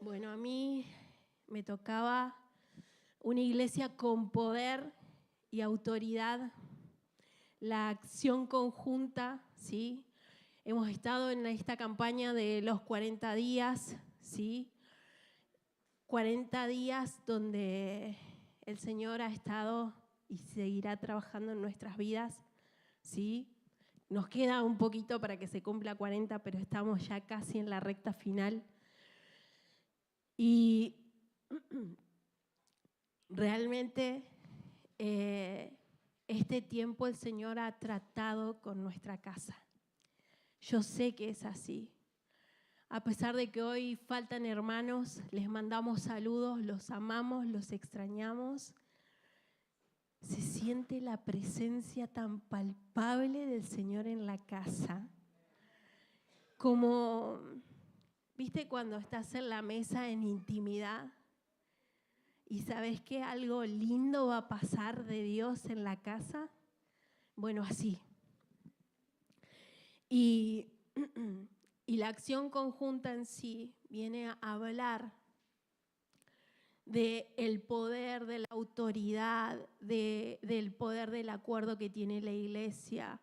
Bueno, a mí me tocaba una iglesia con poder y autoridad, la acción conjunta, ¿sí? Hemos estado en esta campaña de los 40 días, ¿sí? 40 días donde el Señor ha estado y seguirá trabajando en nuestras vidas, ¿sí? Nos queda un poquito para que se cumpla 40, pero estamos ya casi en la recta final. Y realmente este tiempo el Señor ha tratado con nuestra casa. Yo sé que es así. A pesar de que hoy faltan hermanos, les mandamos saludos, los amamos, los extrañamos. Se siente la presencia tan palpable del Señor en la casa. Como, ¿viste cuando estás en la mesa en intimidad? ¿Y sabes que algo lindo va a pasar de Dios en la casa? Bueno, así. Y la acción conjunta en sí viene a hablar del poder, de la autoridad, del poder del acuerdo que tiene la iglesia,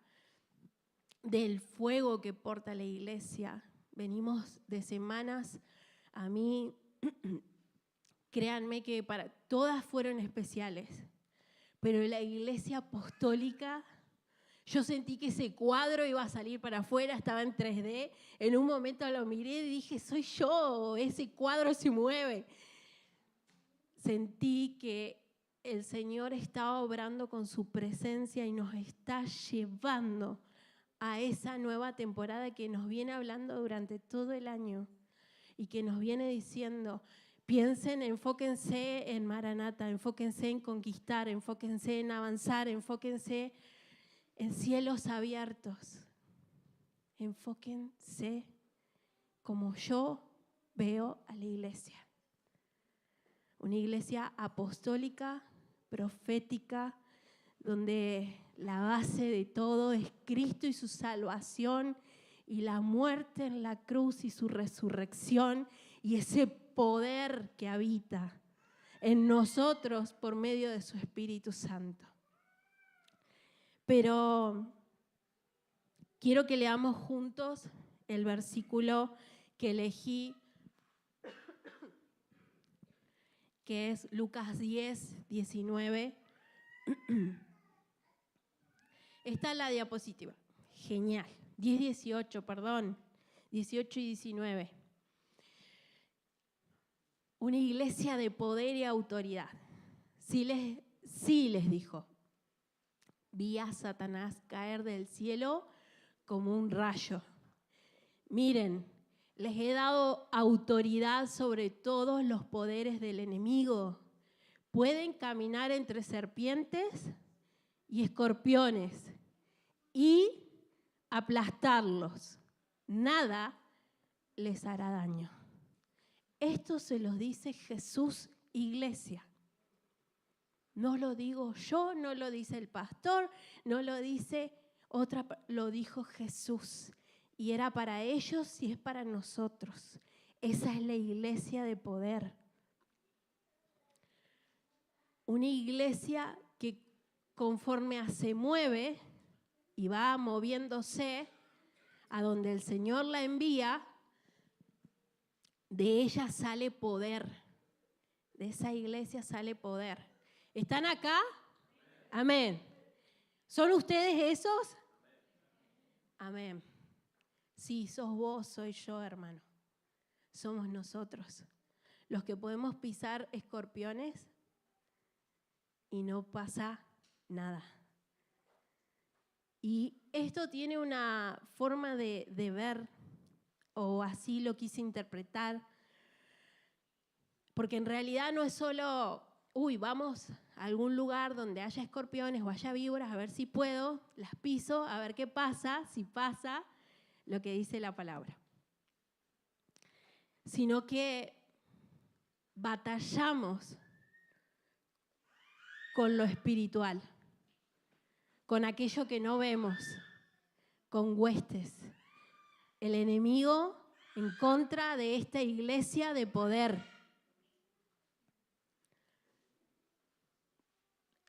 del fuego que porta la iglesia. Venimos de semanas, a mí, créanme que para todas fueron especiales, pero la iglesia apostólica, yo sentí que ese cuadro iba a salir para afuera, estaba en 3D, en un momento lo miré y dije, soy yo, ese cuadro se mueve. Sentí que el Señor está obrando con su presencia y nos está llevando a esa nueva temporada que nos viene hablando durante todo el año y que nos viene diciendo, piensen, enfóquense en Maranata, enfóquense en conquistar, enfóquense en avanzar, enfóquense en cielos abiertos. Enfóquense como yo veo a la iglesia. Una iglesia apostólica, profética, donde la base de todo es Cristo y su salvación y la muerte en la cruz y su resurrección y ese poder que habita en nosotros por medio de su Espíritu Santo. Pero quiero que leamos juntos el versículo que elegí, que es Lucas 10, 19. Está en la diapositiva. Genial. 10, 18, perdón. 18 y 19. Una iglesia de poder y autoridad. Sí les dijo. Vi a Satanás caer del cielo como un rayo. Miren, les he dado autoridad sobre todos los poderes del enemigo. Pueden caminar entre serpientes y escorpiones y aplastarlos. Nada les hará daño. Esto se los dice Jesús, iglesia. No lo digo yo, no lo dice el pastor, no lo dice otra, lo dijo Jesús. Y era para ellos y es para nosotros. Esa es la iglesia de poder. Una iglesia que conforme se mueve y va moviéndose a donde el Señor la envía, de ella sale poder. De esa iglesia sale poder. ¿Están acá? Amén. ¿Son ustedes esos? Amén. Sí, sos vos, soy yo, hermano. Somos nosotros los que podemos pisar escorpiones y no pasa nada. Y esto tiene una forma de ver, o así lo quise interpretar, porque en realidad no es solo, vamos a algún lugar donde haya escorpiones o haya víboras, a ver si puedo, las piso, a ver qué pasa, si pasa lo que dice la palabra. Sino que batallamos con lo espiritual, con aquello que no vemos, con huestes. El enemigo en contra de esta iglesia de poder.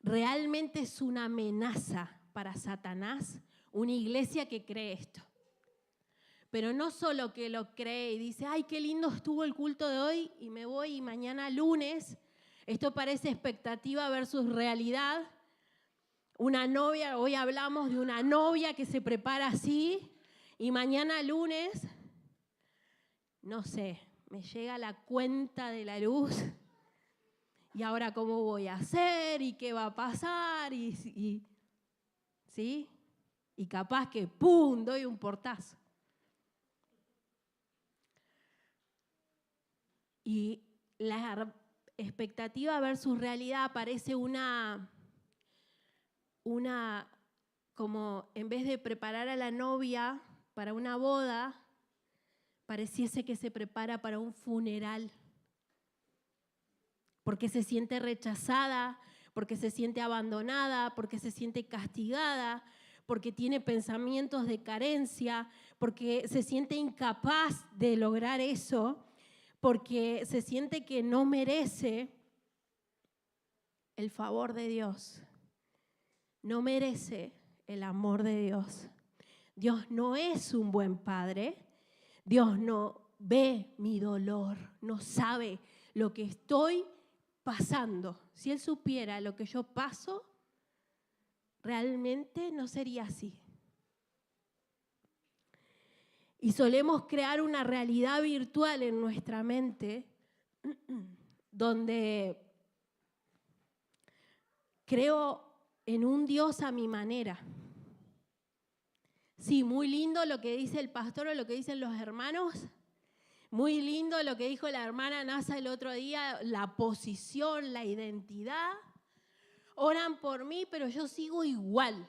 Realmente es una amenaza para Satanás una iglesia que cree esto. Pero no solo que lo cree y dice, ay, qué lindo estuvo el culto de hoy y me voy y mañana lunes. Esto parece expectativa versus realidad. Una novia, hoy hablamos de una novia que se prepara así y mañana lunes, no sé, me llega la cuenta de la luz y ahora cómo voy a hacer y qué va a pasar ¿sí? Y capaz que ¡pum! Doy un portazo. Y la expectativa versus realidad parece una como en vez de preparar a la novia para una boda, pareciese que se prepara para un funeral. Porque se siente rechazada, porque se siente abandonada, porque se siente castigada, porque tiene pensamientos de carencia, porque se siente incapaz de lograr eso, porque se siente que no merece el favor de Dios, no merece el amor de Dios. Dios no es un buen padre, Dios no ve mi dolor, no sabe lo que estoy pasando. Si Él supiera lo que yo paso, realmente no sería así. Y solemos crear una realidad virtual en nuestra mente donde creo en un Dios a mi manera. Sí, muy lindo lo que dice el pastor o lo que dicen los hermanos. Muy lindo lo que dijo la hermana Nasa el otro día, la posición, la identidad. Oran por mí, pero yo sigo igual.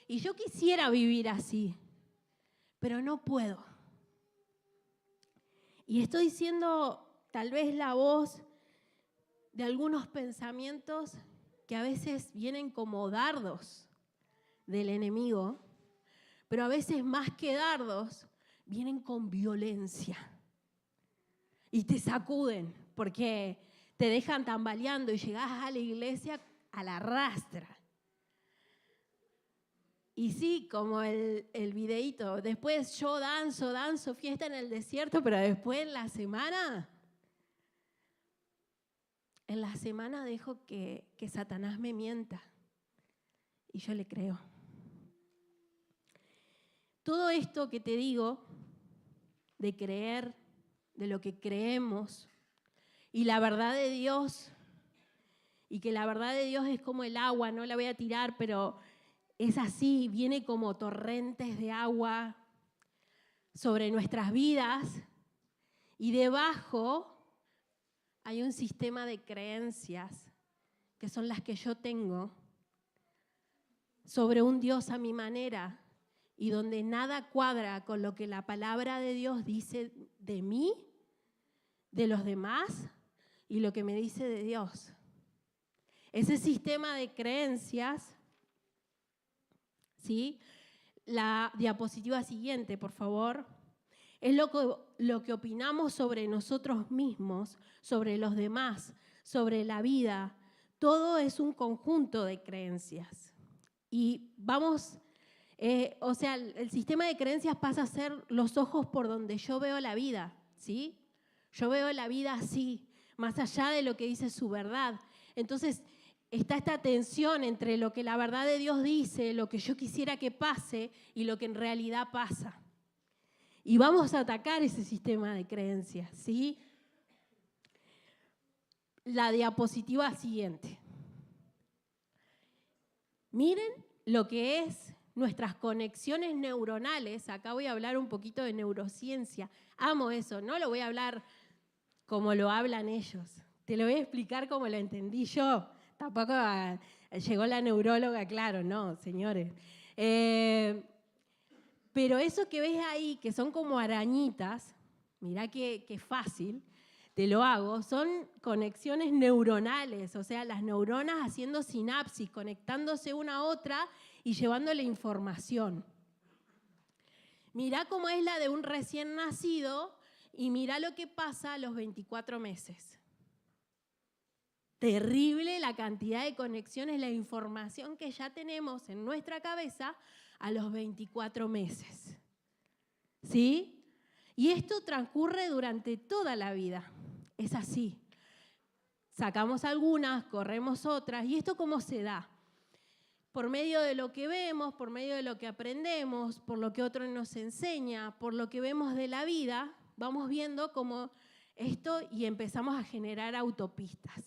Y yo quisiera vivir así, pero no puedo. Y estoy siendo tal vez la voz de algunos pensamientos que a veces vienen como dardos del enemigo, pero a veces más que dardos, vienen con violencia y te sacuden porque te dejan tambaleando y llegás a la iglesia a la rastra. Y sí, como el videíto, después yo danzo, fiesta en el desierto, pero después en la semana dejo que Satanás me mienta y yo le creo. Todo esto que te digo, de creer, de lo que creemos, y la verdad de Dios, y que la verdad de Dios es como el agua, no la voy a tirar, pero es así, viene como torrentes de agua sobre nuestras vidas, y debajo hay un sistema de creencias, que son las que yo tengo, sobre un Dios a mi manera, y donde nada cuadra con lo que la palabra de Dios dice de mí, de los demás y lo que me dice de Dios. Ese sistema de creencias, ¿sí? La diapositiva siguiente, por favor, es lo que opinamos sobre nosotros mismos, sobre los demás, sobre la vida. Todo es un conjunto de creencias. Y vamos... el sistema de creencias pasa a ser los ojos por donde yo veo la vida, ¿sí? Yo veo la vida así, más allá de lo que dice su verdad. Entonces, está esta tensión entre lo que la verdad de Dios dice, lo que yo quisiera que pase y lo que en realidad pasa. Y vamos a atacar ese sistema de creencias, ¿sí? La diapositiva siguiente. Miren lo que es nuestras conexiones neuronales. Acá voy a hablar un poquito de neurociencia. Amo eso, no lo voy a hablar como lo hablan ellos. Te lo voy a explicar como lo entendí yo. Tampoco llegó la neuróloga, claro, no, señores. Pero eso que ves ahí, que son como arañitas, mirá qué fácil, te lo hago, son conexiones neuronales, o sea, las neuronas haciendo sinapsis, conectándose una a otra y llevándole información. Mirá cómo es la de un recién nacido y mirá lo que pasa a los 24 meses. Terrible la cantidad de conexiones, la información que ya tenemos en nuestra cabeza a los 24 meses. ¿Sí? Y esto transcurre durante toda la vida. Es así. Sacamos algunas, corremos otras. ¿Y esto cómo se da? Por medio de lo que vemos, por medio de lo que aprendemos, por lo que otro nos enseña, por lo que vemos de la vida, vamos viendo cómo esto y empezamos a generar autopistas.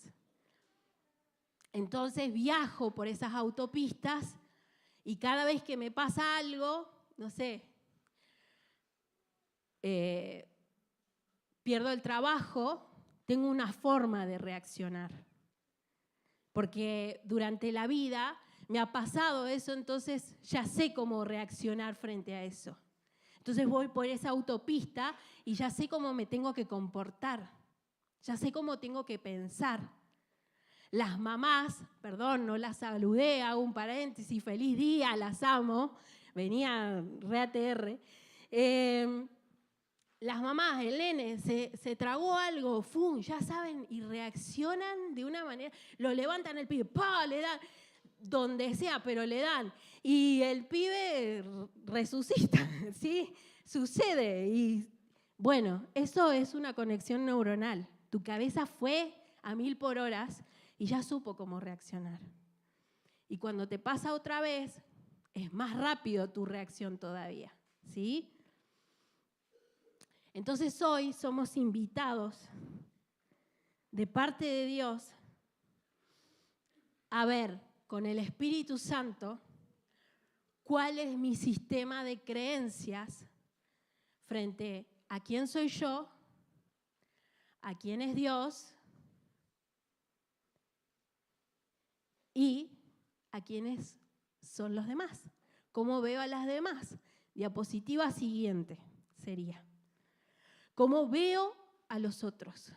Entonces viajo por esas autopistas y cada vez que me pasa algo, no sé, pierdo el trabajo, tengo una forma de reaccionar. Porque durante la vida me ha pasado eso, entonces ya sé cómo reaccionar frente a eso. Entonces voy por esa autopista y ya sé cómo me tengo que comportar, ya sé cómo tengo que pensar. Las mamás, perdón, no las saludé, hago un paréntesis, feliz día, las amo, venía re ATR. Las mamás, el nene, se tragó algo, ¡fum!, ya saben, y reaccionan de una manera, lo levantan el pibe, ¡pa!, le dan, donde sea, pero le dan. Y el pibe resucita, ¿sí? Sucede. Y bueno, eso es una conexión neuronal. Tu cabeza fue a 1000 por hora y ya supo cómo reaccionar. Y cuando te pasa otra vez, es más rápido tu reacción todavía, ¿sí? Entonces hoy somos invitados de parte de Dios a ver con el Espíritu Santo cuál es mi sistema de creencias frente a quién soy yo, a quién es Dios y a quiénes son los demás. ¿Cómo veo a las demás? Diapositiva siguiente sería. ¿Cómo veo a los otros?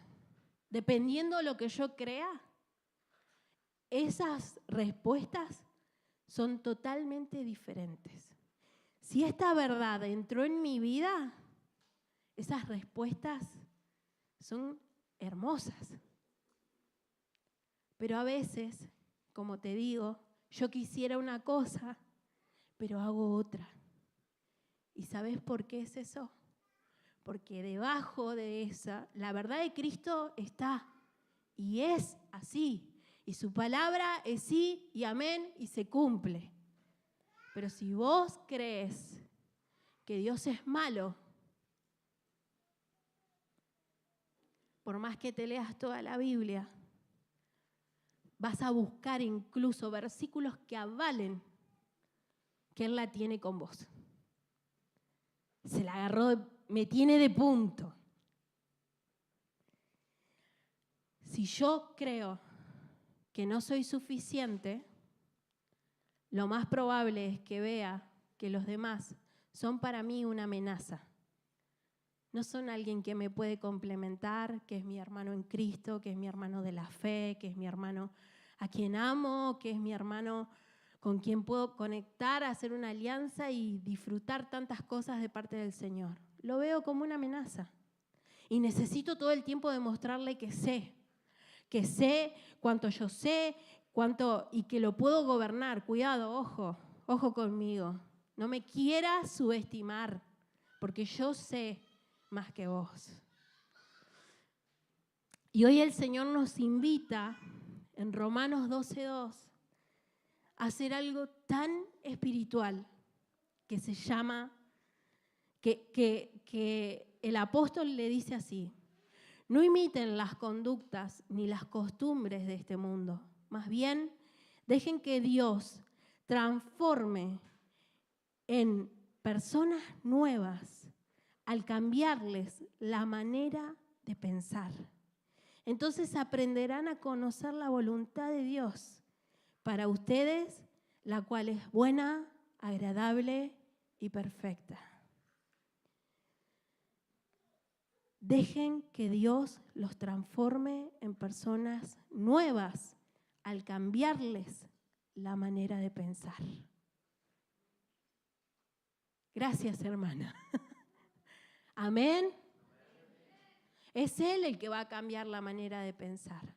Dependiendo de lo que yo crea, esas respuestas son totalmente diferentes. Si esta verdad entró en mi vida, esas respuestas son hermosas. Pero a veces, como te digo, yo quisiera una cosa, pero hago otra. ¿Y sabes por qué es eso? Porque debajo de esa, la verdad de Cristo está y es así. Y su palabra es sí y amén y se cumple. Pero si vos crees que Dios es malo, por más que te leas toda la Biblia, vas a buscar incluso versículos que avalen que Él la tiene con vos. Se la agarró, me tiene de punto. Si yo creo que no soy suficiente, lo más probable es que vea que los demás son para mí una amenaza. No son alguien que me puede complementar, que es mi hermano en Cristo, que es mi hermano de la fe, que es mi hermano a quien amo, que es mi hermano con quien puedo conectar, hacer una alianza y disfrutar tantas cosas de parte del Señor. Lo veo como una amenaza. Y necesito todo el tiempo demostrarle que sé cuánto yo sé, y que lo puedo gobernar. Cuidado, ojo conmigo. No me quieras subestimar, porque yo sé más que vos. Y hoy el Señor nos invita en Romanos 12:2 a hacer algo tan espiritual que se llama, que el apóstol le dice así: no imiten las conductas ni las costumbres de este mundo. Más bien, dejen que Dios transforme en personas nuevas al cambiarles la manera de pensar. Entonces aprenderán a conocer la voluntad de Dios para ustedes, la cual es buena, agradable y perfecta. Dejen que Dios los transforme en personas nuevas al cambiarles la manera de pensar. Gracias, hermana. Amén. Es Él el que va a cambiar la manera de pensar.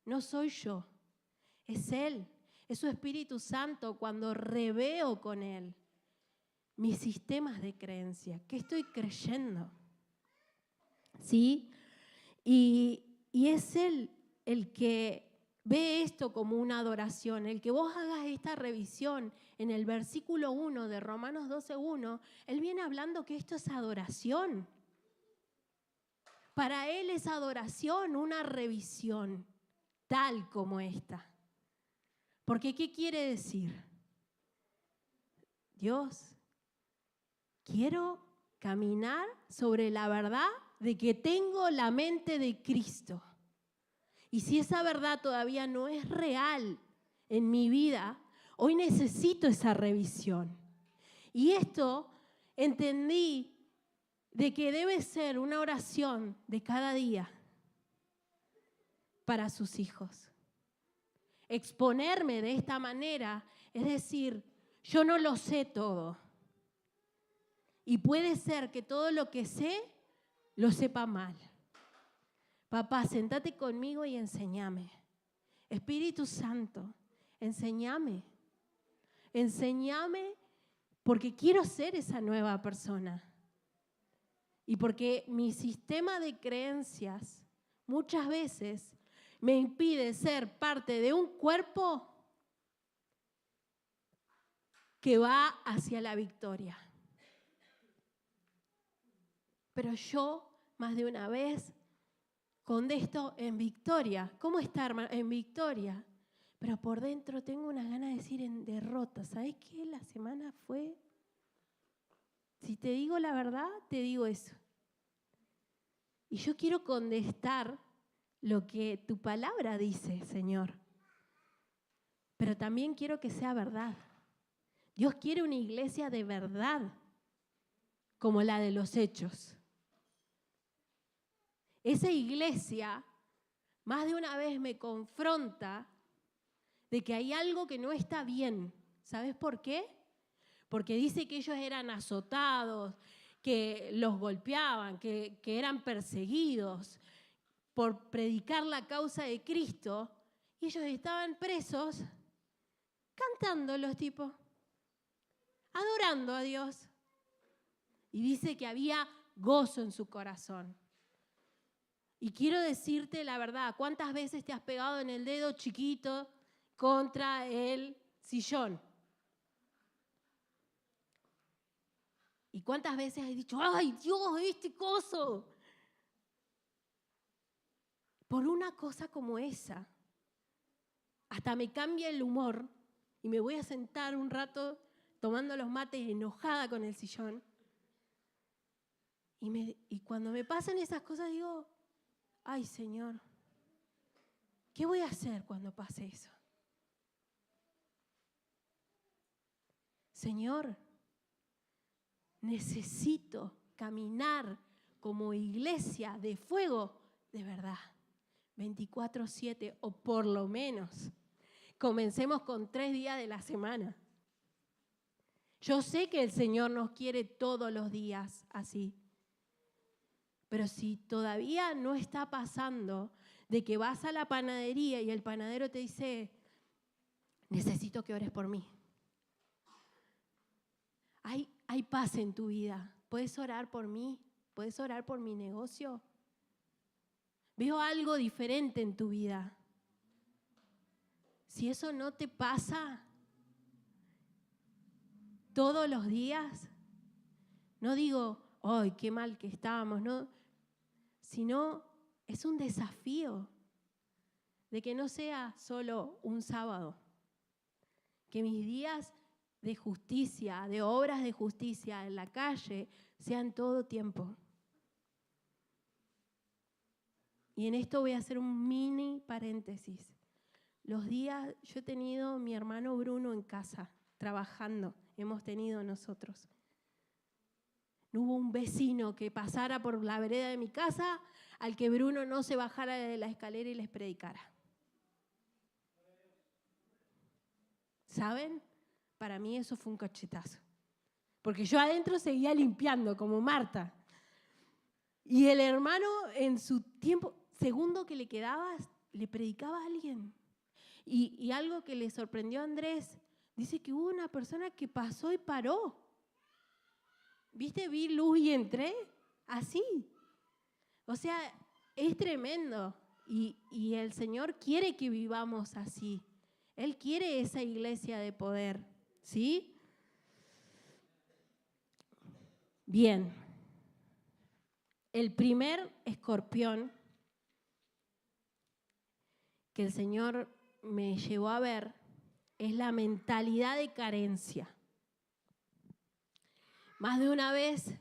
No soy yo. Es Él. Es su Espíritu Santo cuando reveo con Él mis sistemas de creencia. ¿Qué estoy creyendo? ¿Sí? Y es Él el que ve esto como una adoración. El que vos hagas esta revisión en el versículo 1 de Romanos 12:1, Él viene hablando que esto es adoración. Para Él es adoración, una revisión tal como esta. Porque ¿qué quiere decir? Dios, quiero caminar sobre la verdad de que tengo la mente de Cristo. Y si esa verdad todavía no es real en mi vida, hoy necesito esa revisión. Y esto entendí de que debe ser una oración de cada día para sus hijos. Exponerme de esta manera es decir, yo no lo sé todo. Y puede ser que todo lo que sé, lo sepa mal. Papá, sentate conmigo y enséñame. Espíritu Santo, enséñame. Enséñame porque quiero ser esa nueva persona. Y porque mi sistema de creencias muchas veces me impide ser parte de un cuerpo que va hacia la victoria. Pero yo, más de una vez, contesto en victoria. ¿Cómo estar en victoria? Pero por dentro tengo unas ganas de decir en derrota. ¿Sabes qué? La semana fue... Si te digo la verdad, te digo eso. Y yo quiero contestar lo que tu palabra dice, Señor. Pero también quiero que sea verdad. Dios quiere una iglesia de verdad, como la de los Hechos. Esa iglesia, más de una vez me confronta de que hay algo que no está bien. ¿Sabes por qué? Porque dice que ellos eran azotados, que los golpeaban, que eran perseguidos por predicar la causa de Cristo, y ellos estaban presos cantando los tipos, adorando a Dios. Y dice que había gozo en su corazón. Y quiero decirte la verdad, ¿cuántas veces te has pegado en el dedo chiquito contra el sillón? ¿Y cuántas veces has dicho, ¡ay, Dios, este coso! Por una cosa como esa, hasta me cambia el humor y me voy a sentar un rato tomando los mates enojada con el sillón. Y cuando me pasan esas cosas digo, ¡ay, Señor! ¿Qué voy a hacer cuando pase eso? Señor, necesito caminar como iglesia de fuego de verdad, 24/7 o por lo menos. Comencemos con 3 días de la semana. Yo sé que el Señor nos quiere todos los días así. Pero si todavía no está pasando de que vas a la panadería y el panadero te dice, necesito que ores por mí. Hay paz en tu vida. ¿Puedes orar por mí? ¿Puedes orar por mi negocio? Veo algo diferente en tu vida. Si eso no te pasa todos los días, no digo, ¡ay, qué mal que estamos! No, sino es un desafío de que no sea solo un sábado, que mis días de justicia, de obras de justicia en la calle, sean todo tiempo. Y en esto voy a hacer un mini paréntesis. Los días, yo he tenido mi hermano Bruno en casa, trabajando, hemos tenido nosotros. No hubo un vecino que pasara por la vereda de mi casa al que Bruno no se bajara de la escalera y les predicara. ¿Saben? Para mí eso fue un cachetazo. porque yo adentro seguía limpiando como Marta. Y el hermano en su tiempo, segundo que le quedaba, le predicaba a alguien. Y algo que le sorprendió a Andrés, dice que hubo una persona que pasó y paró. ¿Viste? Vi luz y entré, así. O sea, es tremendo. Y el Señor quiere que vivamos así. Él quiere esa iglesia de poder, ¿sí? Bien. El primer escorpión que el Señor me llevó a ver es la mentalidad de carencia. Más de una vez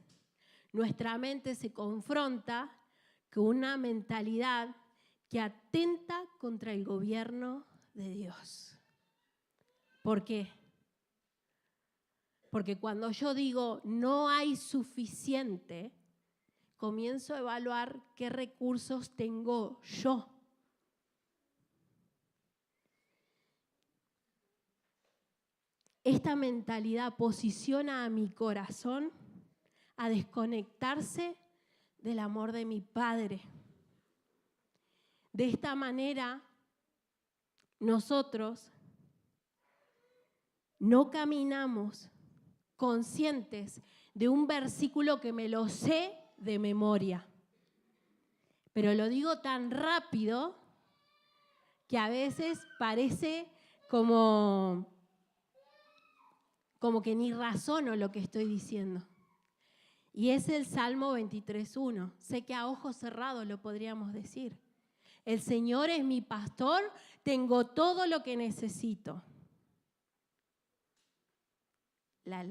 nuestra mente se confronta con una mentalidad que atenta contra el gobierno de Dios. ¿Por qué? Porque cuando yo digo no hay suficiente, comienzo a evaluar qué recursos tengo yo. Esta mentalidad posiciona a mi corazón a desconectarse del amor de mi Padre. De esta manera, nosotros no caminamos conscientes de un versículo que me lo sé de memoria. Pero lo digo tan rápido que a veces parece como que ni razono lo que estoy diciendo. Y es el Salmo 23:1. Sé que a ojos cerrados lo podríamos decir. El Señor es mi pastor, tengo todo lo que necesito. La.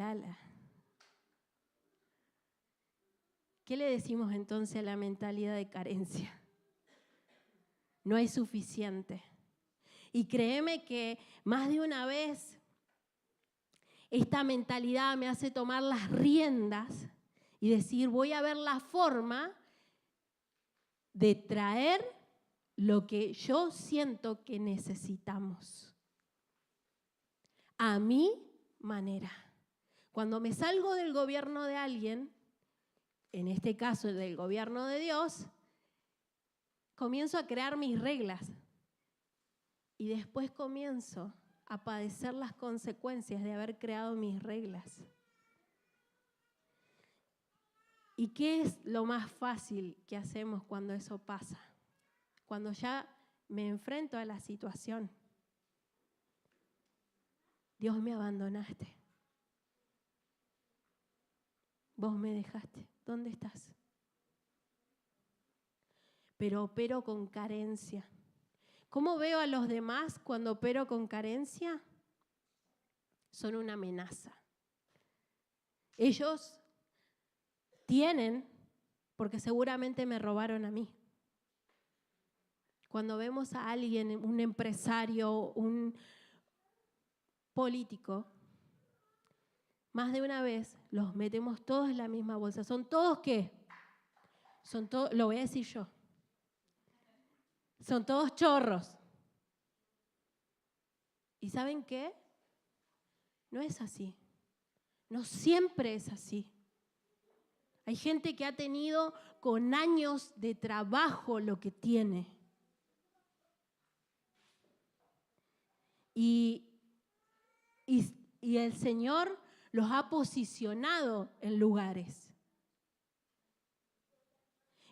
¿Qué le decimos entonces a la mentalidad de carencia? No es suficiente. Y créeme que más de una vez esta mentalidad me hace tomar las riendas y decir, voy a ver la forma de traer lo que yo siento que necesitamos a mi manera. Cuando me salgo del gobierno de alguien, en este caso del gobierno de Dios, comienzo a crear mis reglas y después comienzo a padecer las consecuencias de haber creado mis reglas. ¿Y qué es lo más fácil que hacemos cuando eso pasa? Cuando ya me enfrento a la situación. Dios, me abandonaste. Vos me dejaste. ¿Dónde estás? Pero opero con carencia. ¿Cómo veo a los demás cuando opero con carencia? Son una amenaza. Ellos tienen porque seguramente me robaron a mí. Cuando vemos a alguien, un empresario, un político, más de una vez los metemos todos en la misma bolsa. ¿Son todos qué? Son todos, lo voy a decir yo. Son todos chorros. ¿Y saben qué? No es así. No siempre es así. Hay gente que ha tenido con años de trabajo lo que tiene. Y el Señor los ha posicionado en lugares.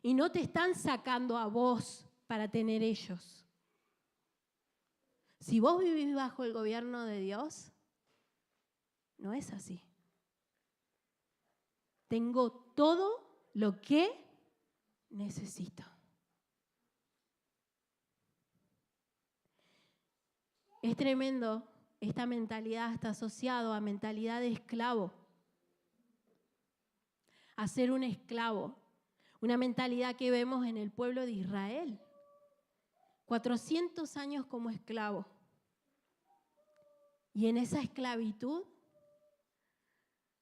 Y no te están sacando a vos para tener ellos. Si vos vivís bajo el gobierno de Dios, no es así. Tengo todo lo que necesito. Es tremendo, esta mentalidad está asociada a mentalidad de esclavo. A ser un esclavo. Una mentalidad que vemos en el pueblo de Israel. 400 años como esclavo. Y en esa esclavitud,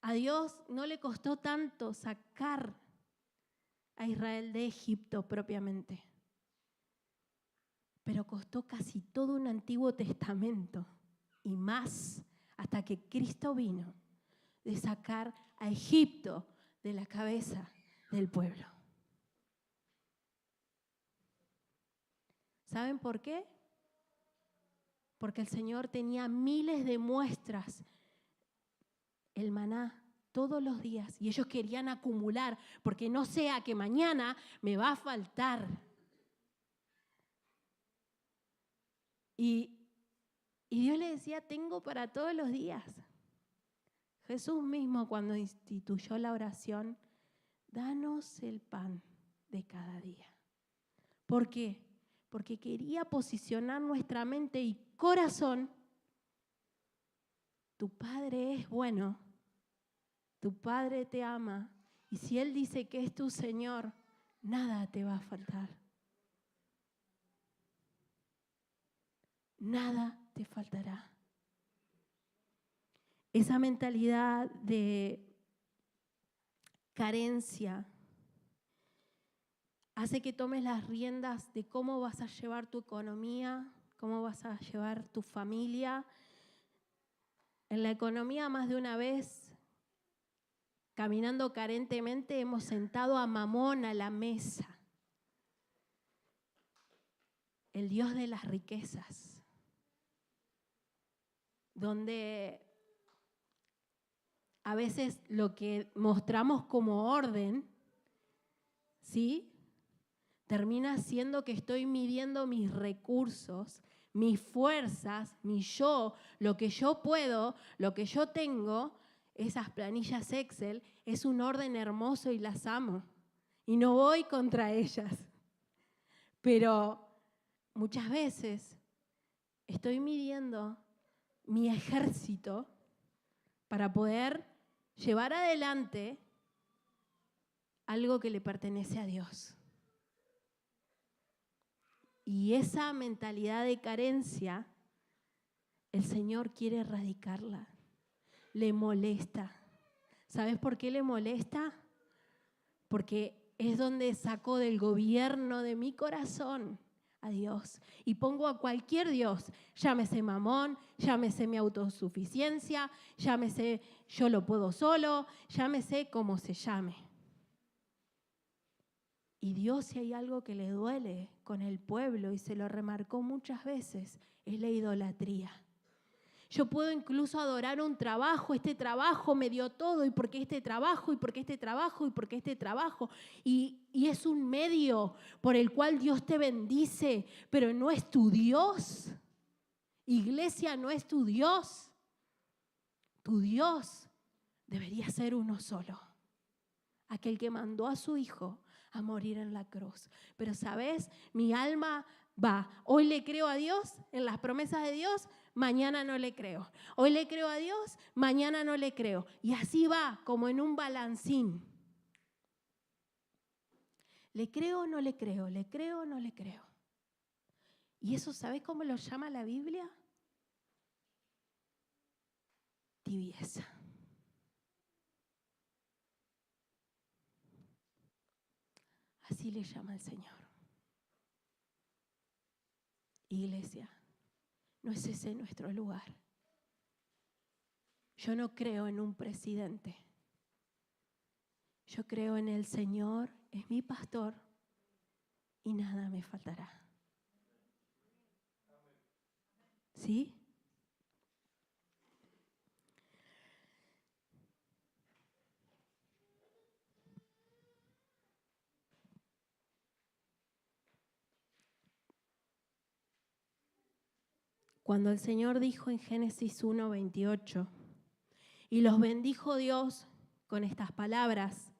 a Dios no le costó tanto sacar a Israel de Egipto propiamente. Pero costó casi todo un Antiguo Testamento y más hasta que Cristo vino, de sacar a Egipto de la cabeza del pueblo. ¿Saben por qué? Porque el Señor tenía miles de muestras, el maná, todos los días. Y ellos querían acumular, porque no sea que mañana me va a faltar. Y Dios le decía, tengo para todos los días. Jesús mismo, cuando instituyó la oración, danos el pan de cada día. ¿Por qué? Porque quería posicionar nuestra mente y corazón. Tu Padre es bueno, tu Padre te ama, y si Él dice que es tu Señor, nada te va a faltar. Nada te faltará. Esa mentalidad de carencia hace que tomes las riendas de cómo vas a llevar tu economía, cómo vas a llevar tu familia. En la economía, más de una vez, caminando carentemente, hemos sentado a Mamón a la mesa, el Dios de las riquezas, donde a veces lo que mostramos como orden, ¿sí?, termina siendo que estoy midiendo mis recursos, mis fuerzas, mi yo, lo que yo puedo, lo que yo tengo. Esas planillas Excel es un orden hermoso y las amo. Y no voy contra ellas. Pero muchas veces estoy midiendo mi ejército para poder llevar adelante algo que le pertenece a Dios. Y esa mentalidad de carencia, el Señor quiere erradicarla. Le molesta. ¿Sabes por qué le molesta? Porque es donde saco del gobierno de mi corazón a Dios. Y pongo a cualquier Dios, llámese Mamón, llámese mi autosuficiencia, llámese yo lo puedo solo, llámese como se llame. Y Dios, si hay algo que le duele con el pueblo, y se lo remarcó muchas veces, es la idolatría. Yo puedo incluso adorar un trabajo, este trabajo me dio todo, y porque este trabajo, y porque este trabajo, y porque este trabajo. Y es un medio por el cual Dios te bendice, pero no es tu Dios. Iglesia, no es tu Dios. Tu Dios debería ser uno solo. Aquel que mandó a su Hijo a morir en la cruz. Pero ¿sabes? Mi alma va. Hoy le creo a Dios en las promesas de Dios, mañana no le creo. Hoy le creo a Dios, mañana no le creo. Y así va, como en un balancín. ¿Le creo o no le creo? ¿Le creo o no le creo? ¿Y eso sabes cómo lo llama la Biblia? Tibieza. Así le llama el Señor. Iglesia, no es ese nuestro lugar. Yo no creo en un presidente. Yo creo en el Señor, es mi pastor y nada me faltará. ¿Sí? Cuando el Señor dijo en Génesis 1:28, y los bendijo Dios con estas palabras: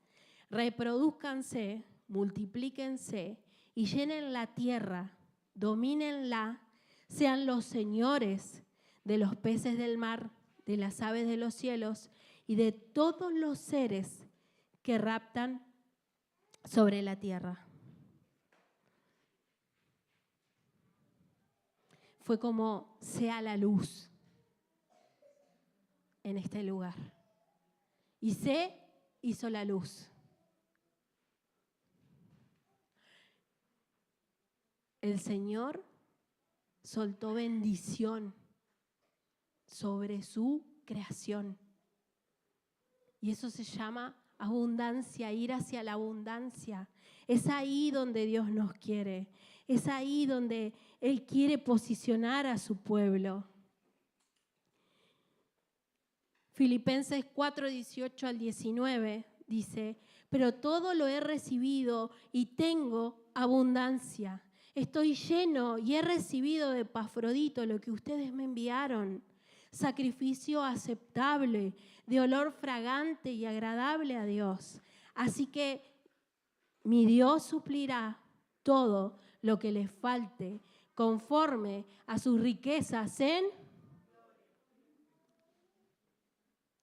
reprodúzcanse, multiplíquense y llenen la tierra, domínenla, sean los señores de los peces del mar, de las aves de los cielos y de todos los seres que raptan sobre la tierra. Fue como sea la luz en este lugar. Y se hizo la luz. El Señor soltó bendición sobre su creación. Y eso se llama abundancia, ir hacia la abundancia. Es ahí donde Dios nos quiere. Es ahí donde Él quiere posicionar a su pueblo. Filipenses 4, 18 al 19 dice: pero todo lo he recibido y tengo abundancia. Estoy lleno y he recibido de Epafrodito lo que ustedes me enviaron. Sacrificio aceptable, de olor fragante y agradable a Dios. Así que mi Dios suplirá todo lo que les falte conforme a sus riquezas en...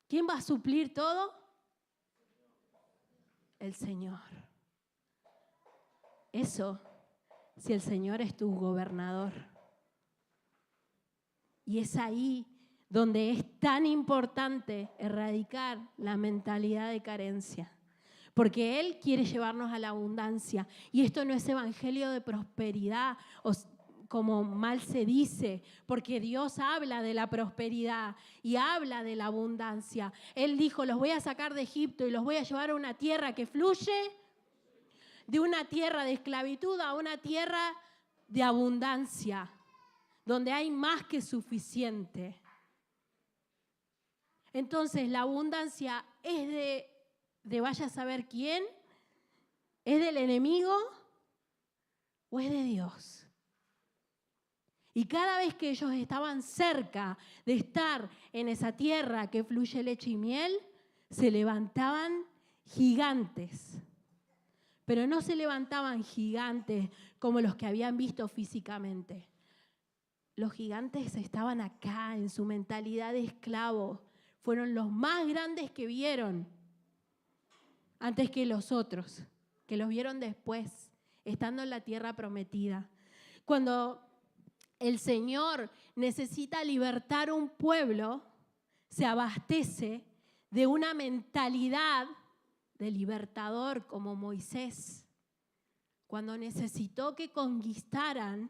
¿Quién va a suplir todo? El Señor. Eso, si el Señor es tu gobernador. Y es ahí donde es tan importante erradicar la mentalidad de carencia. Porque Él quiere llevarnos a la abundancia. Y esto no es evangelio de prosperidad, como mal se dice, porque Dios habla de la prosperidad y habla de la abundancia. Él dijo: los voy a sacar de Egipto y los voy a llevar a una tierra que fluye, de una tierra de esclavitud a una tierra de abundancia, donde hay más que suficiente. Entonces, la abundancia es de vaya a saber quién, ¿es del enemigo o es de Dios? Y cada vez que ellos estaban cerca de estar en esa tierra que fluye leche y miel, se levantaban gigantes. Pero no se levantaban gigantes como los que habían visto físicamente. Los gigantes estaban acá en su mentalidad de esclavo. Fueron los más grandes que vieron antes que los otros, que los vieron después, estando en la tierra prometida. Cuando el Señor necesita libertar un pueblo, se abastece de una mentalidad de libertador como Moisés. Cuando necesitó que conquistaran,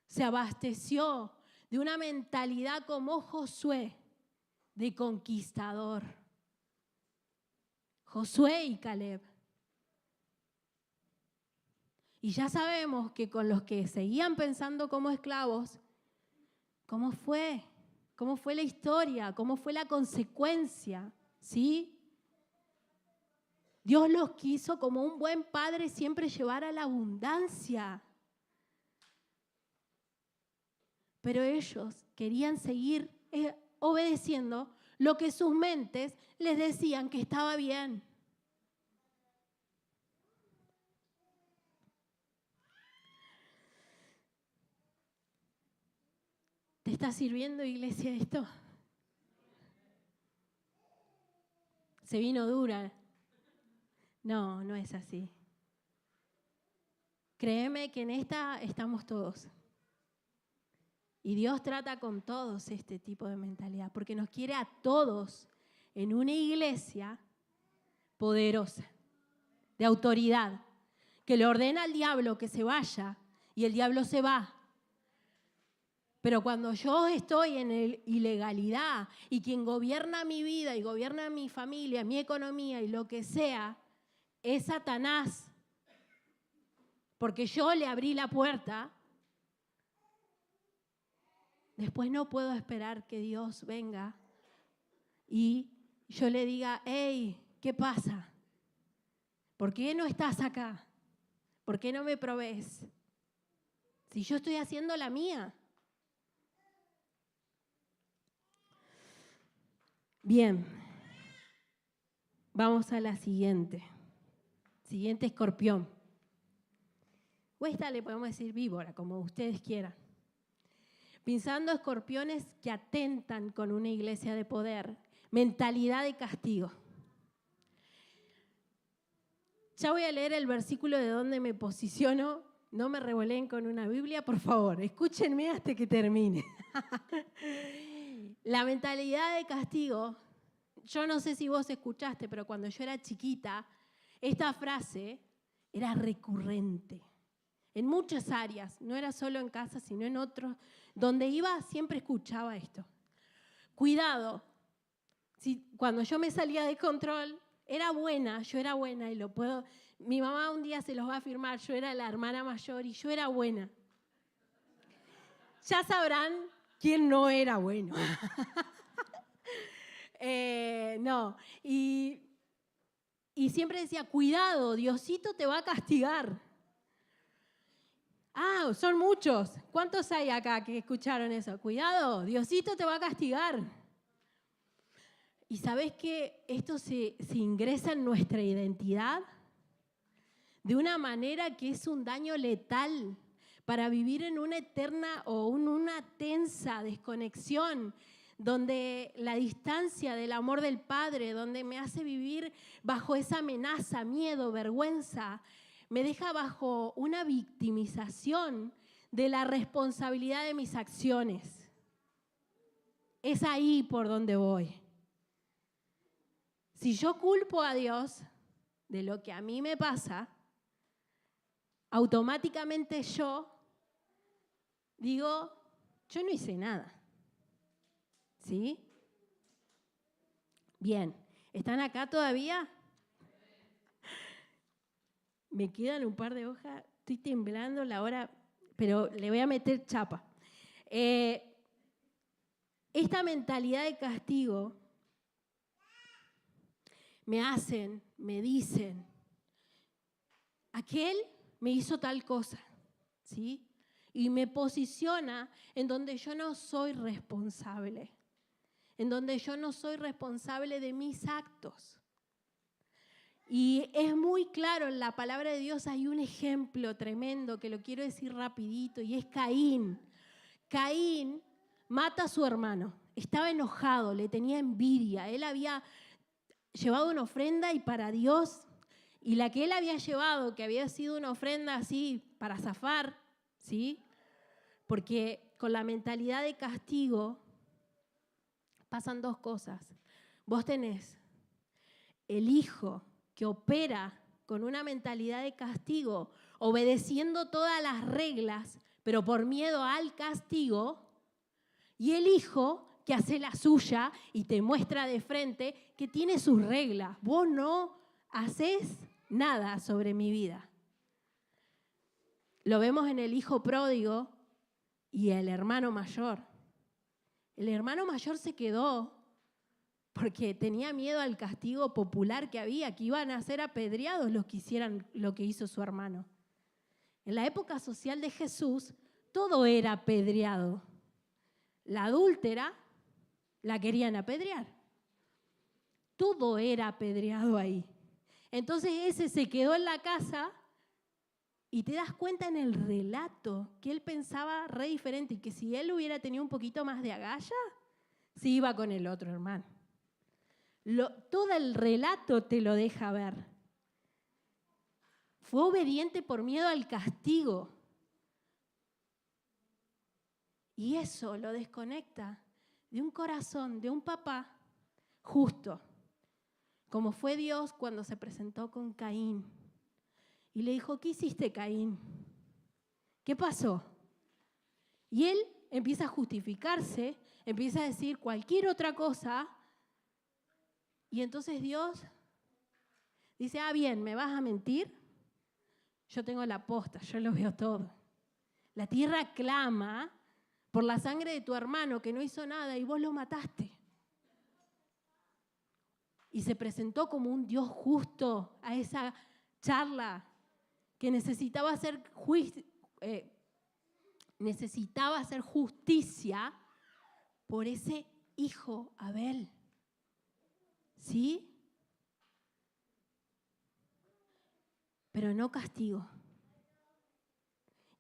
se abasteció de una mentalidad como Josué, de conquistador. Josué y Caleb. Y ya sabemos que con los que seguían pensando como esclavos, ¿cómo fue? ¿Cómo fue la historia? ¿Cómo fue la consecuencia? ¿Sí? Dios los quiso como un buen padre siempre llevar a la abundancia. Pero ellos querían seguir obedeciendo lo que sus mentes les decían que estaba bien. ¿Te está sirviendo, iglesia, esto? ¿Se vino dura? No, no es así. Créeme que en esta estamos todos. Y Dios trata con todos este tipo de mentalidad, porque nos quiere a todos en una iglesia poderosa, de autoridad, que le ordena al diablo que se vaya y el diablo se va. Pero cuando yo estoy en ilegalidad y quien gobierna mi vida y gobierna mi familia, mi economía y lo que sea, es Satanás, porque yo le abrí la puerta, después no puedo esperar que Dios venga y yo le diga: hey, ¿qué pasa? ¿Por qué no estás acá? ¿Por qué no me provees? Si yo estoy haciendo la mía. Bien, vamos a la siguiente. Siguiente escorpión. O esta le podemos decir víbora, como ustedes quieran. Pensando escorpiones que atentan con una iglesia de poder, mentalidad de castigo. Ya voy a leer el versículo de donde me posiciono. No me revoleen con una Biblia, por favor. Escúchenme hasta que termine. La mentalidad de castigo, yo no sé si vos escuchaste, pero cuando yo era chiquita, esta frase era recurrente. En muchas áreas, no era solo en casa, sino en otros. Donde iba siempre escuchaba esto. Cuidado, cuando yo me salía de control, yo era buena y lo puedo. Mi mamá un día se los va a afirmar, yo era la hermana mayor y yo era buena. Ya sabrán quién no era bueno. No, y siempre decía, cuidado, Diosito te va a castigar. Ah, son muchos. ¿Cuántos hay acá que escucharon eso? Cuidado, Diosito te va a castigar. ¿Y sabés que esto se ingresa en nuestra identidad de una manera que es un daño letal para vivir en una eterna o una tensa desconexión, donde la distancia del amor del Padre, donde me hace vivir bajo esa amenaza, miedo, vergüenza, me deja bajo una victimización de la responsabilidad de mis acciones? Es ahí por donde voy. Si yo culpo a Dios de lo que a mí me pasa, automáticamente yo digo, yo no hice nada. ¿Sí? Bien, ¿están acá todavía? Me quedan un par de hojas, estoy temblando la hora, pero le voy a meter chapa. Esta mentalidad de castigo me dicen, aquel me hizo tal cosa, ¿sí? Y me posiciona en donde yo no soy responsable, en donde yo no soy responsable de mis actos. Y es muy claro, en la palabra de Dios hay un ejemplo tremendo que lo quiero decir rapidito, y es Caín. Caín mata a su hermano, estaba enojado, le tenía envidia, él había llevado una ofrenda y para Dios, y la que él había llevado, que había sido una ofrenda así para zafar, ¿sí? Porque con la mentalidad de castigo pasan dos cosas. Vos tenés el hijo que opera con una mentalidad de castigo, obedeciendo todas las reglas, pero por miedo al castigo, y el hijo que hace la suya y te muestra de frente que tiene sus reglas. Vos no haces nada sobre mi vida. Lo vemos en el hijo pródigo y el hermano mayor. El hermano mayor se quedó porque tenía miedo al castigo popular que había, que iban a ser apedreados los que hicieran lo que hizo su hermano. En la época social de Jesús, todo era apedreado. La adúltera la querían apedrear. Todo era apedreado ahí. Entonces ese se quedó en la casa y te das cuenta en el relato que él pensaba re diferente y que si él hubiera tenido un poquito más de agallas, se iba con el otro hermano. Todo el relato te lo deja ver. Fue obediente por miedo al castigo. Y eso lo desconecta de un corazón, de un papá justo, como fue Dios cuando se presentó con Caín. Y le dijo, ¿qué hiciste, Caín? ¿Qué pasó? Y él empieza a justificarse, empieza a decir cualquier otra cosa. Y entonces Dios dice, bien, ¿me vas a mentir? Yo tengo la posta, yo lo veo todo. La tierra clama por la sangre de tu hermano que no hizo nada y vos lo mataste. Y se presentó como un Dios justo a esa charla que necesitaba hacer justicia por ese hijo Abel. ¿Sí? Pero no castigo.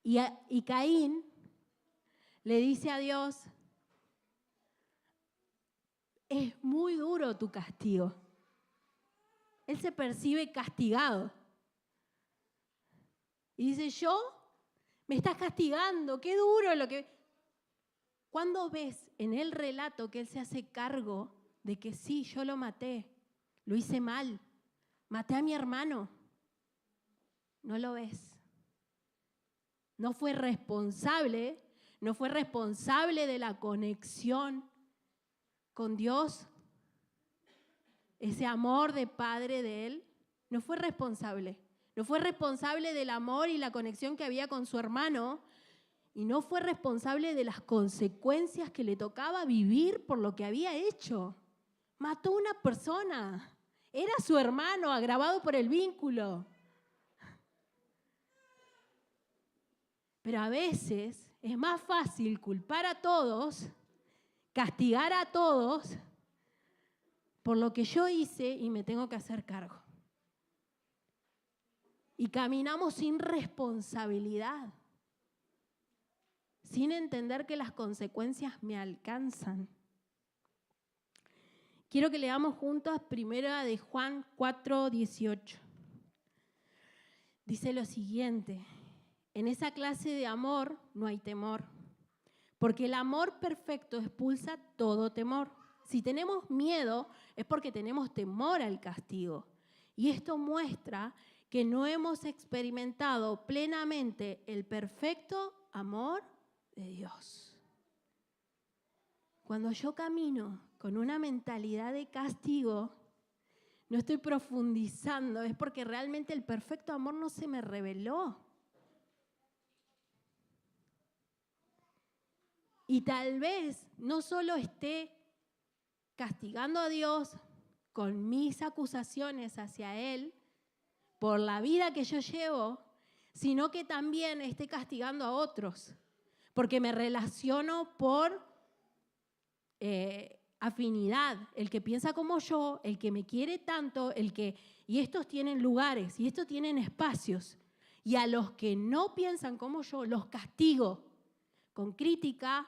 Y Caín le dice a Dios, es muy duro tu castigo. Él se percibe castigado. Y dice, me estás castigando, qué duro lo que... ¿Cuándo ves en el relato que él se hace cargo de que sí, yo lo maté, lo hice mal, maté a mi hermano? No lo ves. No fue responsable de la conexión con Dios. ese amor de padre de él, no fue responsable. No fue responsable del amor y la conexión que había con su hermano, y no fue responsable de las consecuencias que le tocaba vivir por lo que había hecho. Mató a una persona. Era su hermano, agravado por el vínculo. Pero a veces es más fácil culpar a todos, castigar a todos por lo que yo hice y me tengo que hacer cargo. Y caminamos sin responsabilidad, sin entender que las consecuencias me alcanzan. Quiero que leamos juntos 1 de Juan 4:18. Dice lo siguiente: en esa clase de amor no hay temor, porque el amor perfecto expulsa todo temor. Si tenemos miedo es porque tenemos temor al castigo. Y esto muestra que no hemos experimentado plenamente el perfecto amor de Dios. Cuando yo camino con una mentalidad de castigo, no estoy profundizando, es porque realmente el perfecto amor no se me reveló. Y tal vez no solo esté castigando a Dios con mis acusaciones hacia Él por la vida que yo llevo, sino que también esté castigando a otros, porque me relaciono por afinidad, el que piensa como yo, el que me quiere tanto, y estos tienen lugares, y estos tienen espacios, y a los que no piensan como yo los castigo con crítica,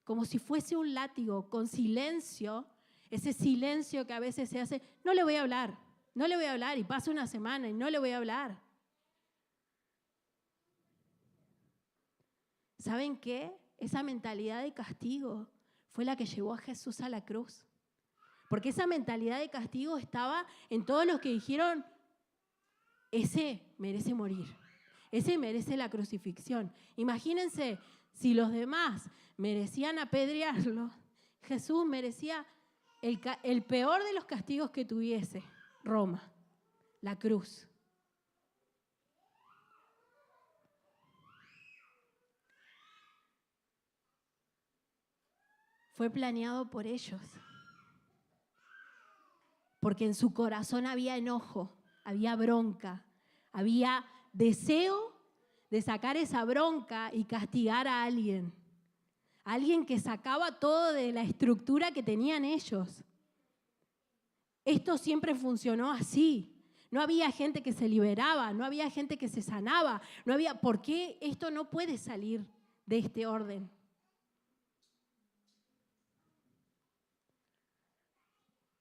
como si fuese un látigo, con silencio, ese silencio que a veces se hace, no le voy a hablar, y pasa una semana y no le voy a hablar. ¿Saben qué? Esa mentalidad de castigo fue la que llevó a Jesús a la cruz. Porque esa mentalidad de castigo estaba en todos los que dijeron, ese merece morir, ese merece la crucifixión. Imagínense, si los demás merecían apedrearlo, Jesús merecía el peor de los castigos que tuviese Roma, la cruz. Fue planeado por ellos, porque en su corazón había enojo, había bronca, había deseo de sacar esa bronca y castigar a alguien que sacaba todo de la estructura que tenían ellos. Esto siempre funcionó así. No había gente que se liberaba, no había gente que se sanaba, ¿por qué esto no puede salir de este orden?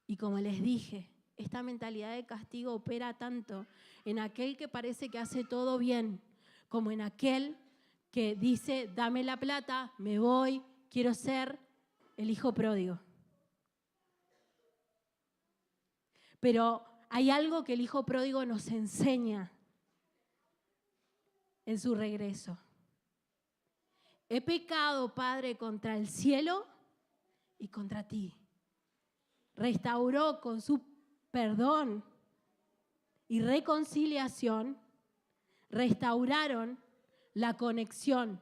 Y como les dije, esta mentalidad de castigo opera tanto en aquel que parece que hace todo bien, como en aquel que dice, dame la plata, me voy, quiero ser el hijo pródigo. Pero hay algo que el hijo pródigo nos enseña en su regreso. He pecado, Padre, contra el cielo y contra ti. Restauró con su perdón y reconciliación, restauraron la conexión.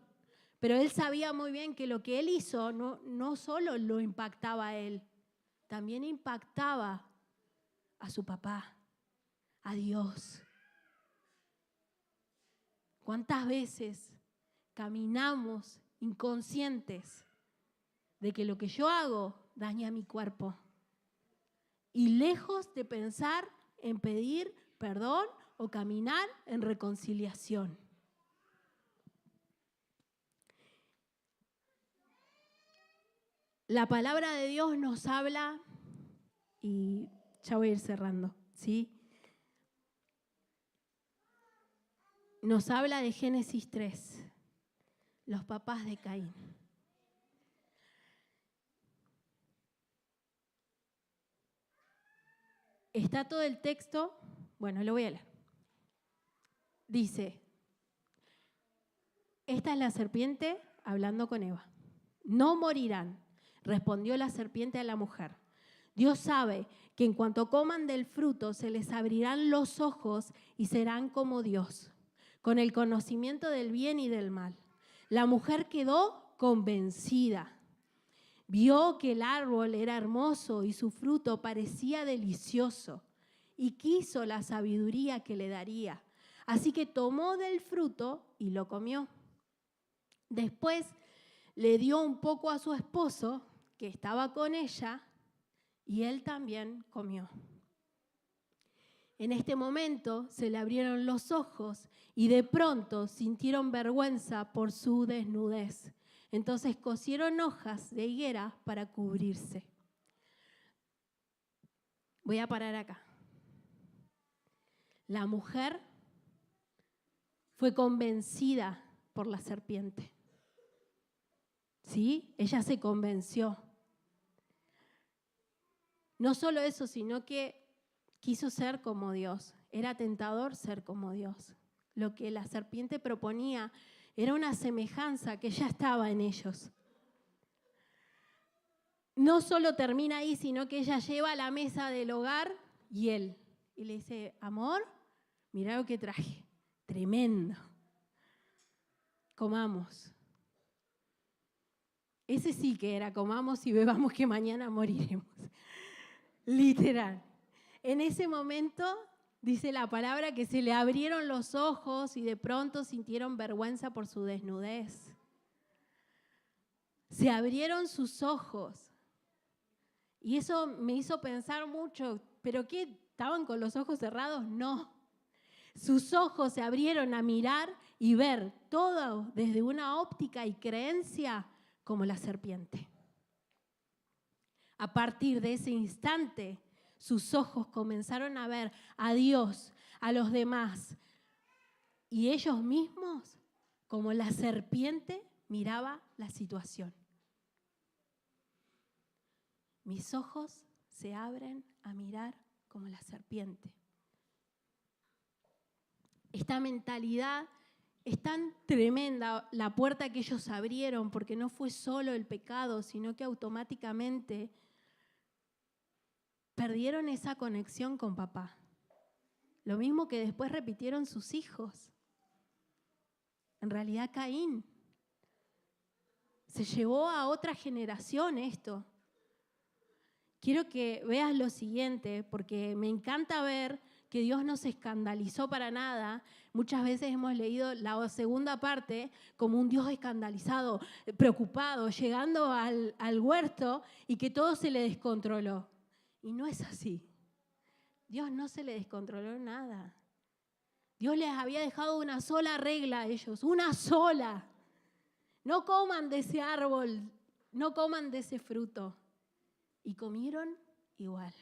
Pero él sabía muy bien que lo que él hizo no solo lo impactaba a él, también impactaba a su papá, a Dios. ¿Cuántas veces caminamos inconscientes de que lo que yo hago daña a mi cuerpo? Y lejos de pensar en pedir perdón o caminar en reconciliación. La palabra de Dios nos habla, y ya voy a ir cerrando, ¿sí? Nos habla de Génesis 3, los papás de Caín. Está todo el texto, bueno, lo voy a leer. Dice, esta es la serpiente hablando con Eva. No morirán, respondió la serpiente a la mujer. Dios sabe que en cuanto coman del fruto se les abrirán los ojos y serán como Dios, con el conocimiento del bien y del mal. La mujer quedó convencida. Vio que el árbol era hermoso y su fruto parecía delicioso y quiso la sabiduría que le daría. Así que tomó del fruto y lo comió. Después le dio un poco a su esposo, que estaba con ella, y él también comió. En este momento se le abrieron los ojos y de pronto sintieron vergüenza por su desnudez. Entonces cosieron hojas de higuera para cubrirse. Voy a parar acá. La mujer fue convencida por la serpiente. ¿Sí? Ella se convenció. No solo eso, sino que quiso ser como Dios. Era tentador ser como Dios. Lo que la serpiente proponía era una semejanza que ya estaba en ellos. No solo termina ahí, sino que ella lleva a la mesa del hogar y él. Y le dice, amor, mirá lo que traje. Tremendo. Comamos. Ese sí que era, comamos y bebamos que mañana moriremos. Literal. En ese momento, dice la palabra, que se le abrieron los ojos y de pronto sintieron vergüenza por su desnudez. Se abrieron sus ojos. Y eso me hizo pensar mucho, ¿pero qué? ¿Estaban con los ojos cerrados? No. Sus ojos se abrieron a mirar y ver todo desde una óptica y creencia como la serpiente. A partir de ese instante, sus ojos comenzaron a ver a Dios, a los demás y ellos mismos como la serpiente miraba la situación. Mis ojos se abren a mirar como la serpiente. Esta mentalidad es tan tremenda, la puerta que ellos abrieron, porque no fue solo el pecado, sino que automáticamente perdieron esa conexión con papá. Lo mismo que después repitieron sus hijos. En realidad Caín se llevó a otra generación esto. Quiero que veas lo siguiente, porque me encanta ver que Dios no se escandalizó para nada. Muchas veces hemos leído la segunda parte como un Dios escandalizado, preocupado, llegando al huerto y que todo se le descontroló. Y no es así. Dios no se le descontroló nada. Dios les había dejado una sola regla a ellos, una sola. No coman de ese árbol, no coman de ese fruto. Y comieron igual.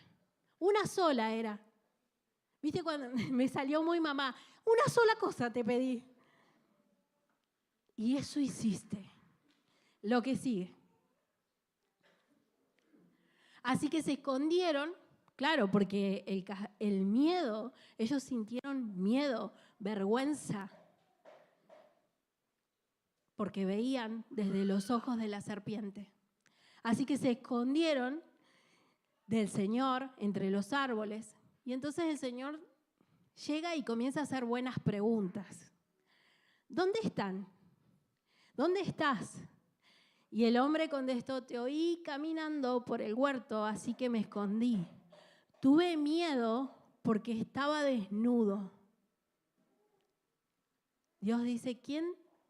Una sola era. ¿Viste cuando me salió muy mamá? Una sola cosa te pedí. Y eso hiciste. Lo que sigue. Así que se escondieron, claro, porque el miedo, ellos sintieron miedo, vergüenza, porque veían desde los ojos de la serpiente. Así que se escondieron del Señor entre los árboles. Y entonces el Señor llega y comienza a hacer buenas preguntas. ¿Dónde están? ¿Dónde estás? Y el hombre contestó, te oí caminando por el huerto, así que me escondí. Tuve miedo porque estaba desnudo. Dios dice, ¿quién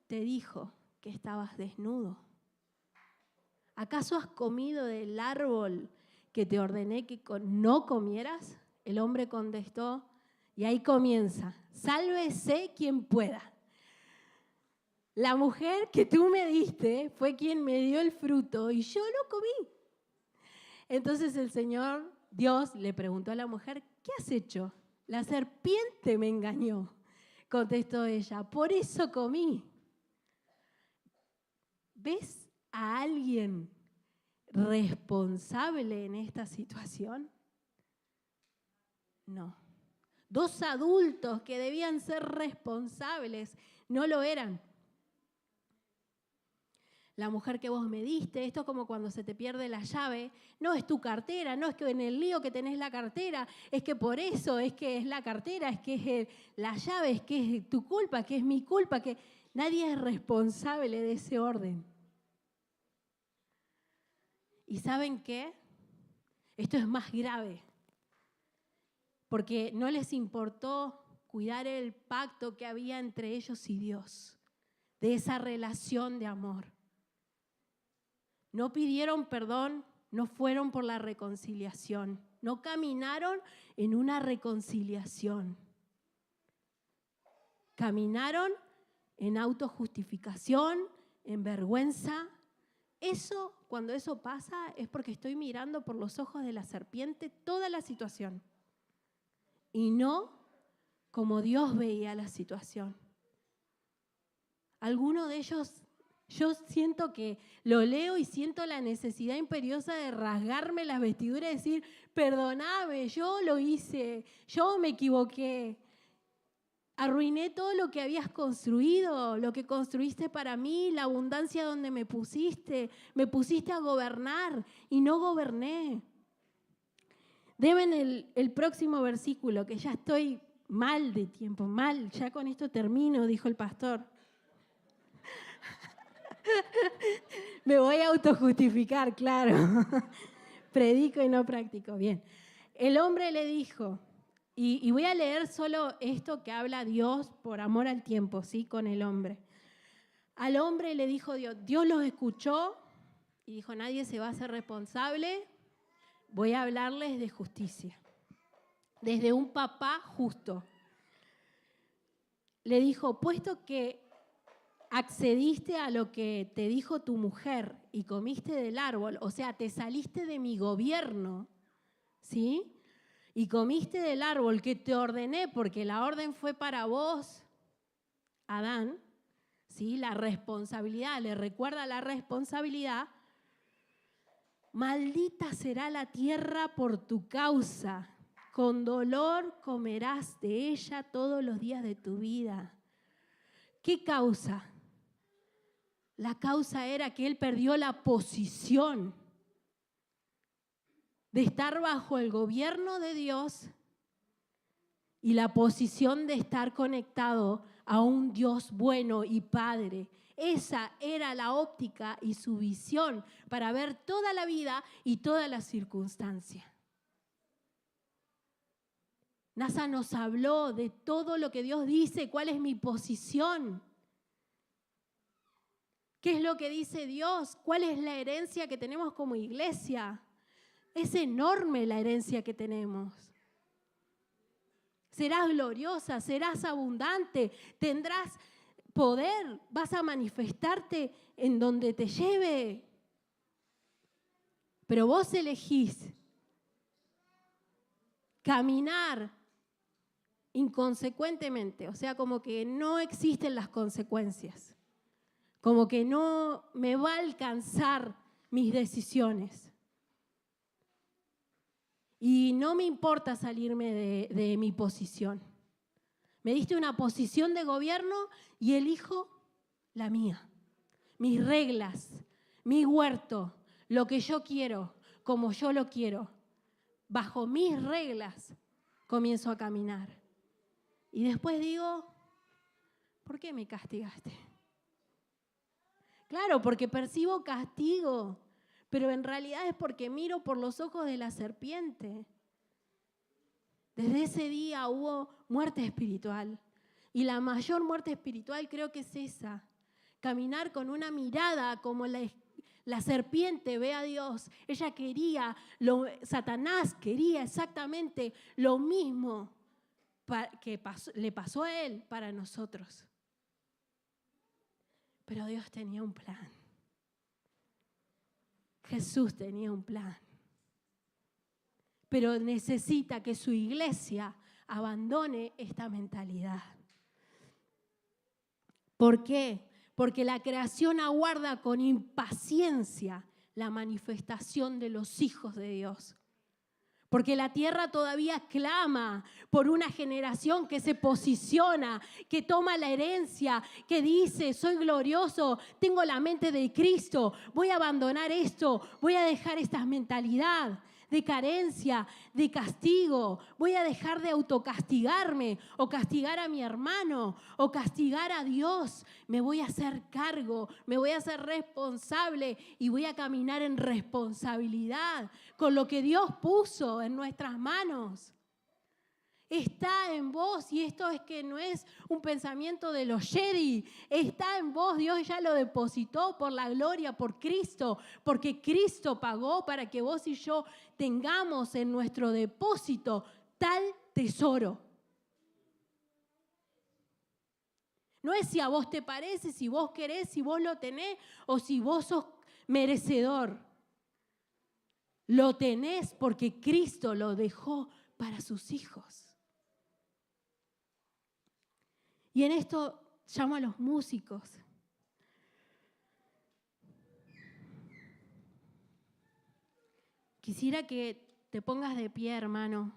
te dijo que estabas desnudo? ¿Acaso has comido del árbol que te ordené que no comieras? El hombre contestó, y ahí comienza, sálvese quien pueda. La mujer que tú me diste fue quien me dio el fruto y yo lo comí. Entonces el Señor, Dios, le preguntó a la mujer, ¿qué has hecho? La serpiente me engañó, contestó ella, por eso comí. ¿Ves a alguien responsable en esta situación? No. Dos adultos que debían ser responsables no lo eran. la mujer que vos me diste. Esto es como cuando se te pierde la llave. No es tu cartera, no es que en el lío que tenés la cartera, es que por eso es que es la cartera, es que es la llave, es que es tu culpa, que es mi culpa, que nadie es responsable de ese orden. ¿Y saben qué? Esto es más grave, porque no les importó cuidar el pacto que había entre ellos y Dios, de esa relación de amor. No pidieron perdón, no fueron por la reconciliación, no caminaron en una reconciliación. Caminaron en autojustificación, en vergüenza. Cuando eso pasa, es porque estoy mirando por los ojos de la serpiente toda la situación y no como Dios veía la situación. Alguno de ellos, yo siento que lo leo y siento la necesidad imperiosa de rasgarme las vestiduras y decir, perdóname, yo lo hice, yo me equivoqué. Arruiné todo lo que habías construido, lo que construiste para mí, la abundancia donde me pusiste a gobernar y no goberné. Deben el próximo versículo, que ya estoy mal de tiempo, mal, ya con esto termino, dijo el pastor. Me voy a autojustificar, claro. Predico y no practico. Bien. El hombre le dijo, y voy a leer solo esto que habla Dios por amor al tiempo, ¿sí? Con el hombre. Al hombre le dijo Dios, Dios los escuchó y dijo, nadie se va a hacer responsable, voy a hablarles de justicia. Desde un papá justo. Le dijo, puesto que accediste a lo que te dijo tu mujer y comiste del árbol, o sea, te saliste de mi gobierno, ¿sí? Y comiste del árbol que te ordené, porque la orden fue para vos, Adán, ¿sí? La responsabilidad, le recuerda la responsabilidad. Maldita será la tierra por tu causa, con dolor comerás de ella todos los días de tu vida. ¿Qué causa? La causa era que él perdió la posición de estar bajo el gobierno de Dios y la posición de estar conectado a un Dios bueno y Padre. Esa era la óptica y su visión para ver toda la vida y todas las circunstancias. NASA nos habló de todo lo que Dios dice, cuál es mi posición. ¿Qué es lo que dice Dios? ¿Cuál es la herencia que tenemos como iglesia? Es enorme la herencia que tenemos. Serás gloriosa, serás abundante, tendrás poder, vas a manifestarte en donde te lleve. Pero vos elegís caminar inconsecuentemente, o sea, como que no existen las consecuencias. Como que no me va a alcanzar mis decisiones. Y no me importa salirme de mi posición. Me diste una posición de gobierno y elijo la mía. Mis reglas, mi huerto, lo que yo quiero, como yo lo quiero. Bajo mis reglas comienzo a caminar. Y después digo, ¿por qué me castigaste? Claro, porque percibo castigo, pero en realidad es porque miro por los ojos de la serpiente. Desde ese día hubo muerte espiritual. Y la mayor muerte espiritual creo que es esa. Caminar con una mirada como la serpiente ve a Dios. Ella Satanás quería exactamente lo mismo que le pasó a él para nosotros. Pero Dios tenía un plan. Jesús tenía un plan. Pero necesita que su iglesia abandone esta mentalidad. ¿Por qué? Porque la creación aguarda con impaciencia la manifestación de los hijos de Dios. Porque la tierra todavía clama por una generación que se posiciona, que toma la herencia, que dice, soy glorioso, tengo la mente de Cristo, voy a abandonar esto, voy a dejar esta mentalidad de carencia, de castigo, voy a dejar de autocastigarme o castigar a mi hermano o castigar a Dios. Me voy a hacer cargo, me voy a hacer responsable y voy a caminar en responsabilidad con lo que Dios puso en nuestras manos. Está en vos, y esto es que no es un pensamiento de los Jedi, está en vos, Dios ya lo depositó por la gloria, por Cristo, porque Cristo pagó para que vos y yo tengamos en nuestro depósito tal tesoro. No es si a vos te parece, si vos querés, si vos lo tenés o si vos sos merecedor. Lo tenés porque Cristo lo dejó para sus hijos. Y en esto llamo a los músicos. Quisiera que te pongas de pie, hermano.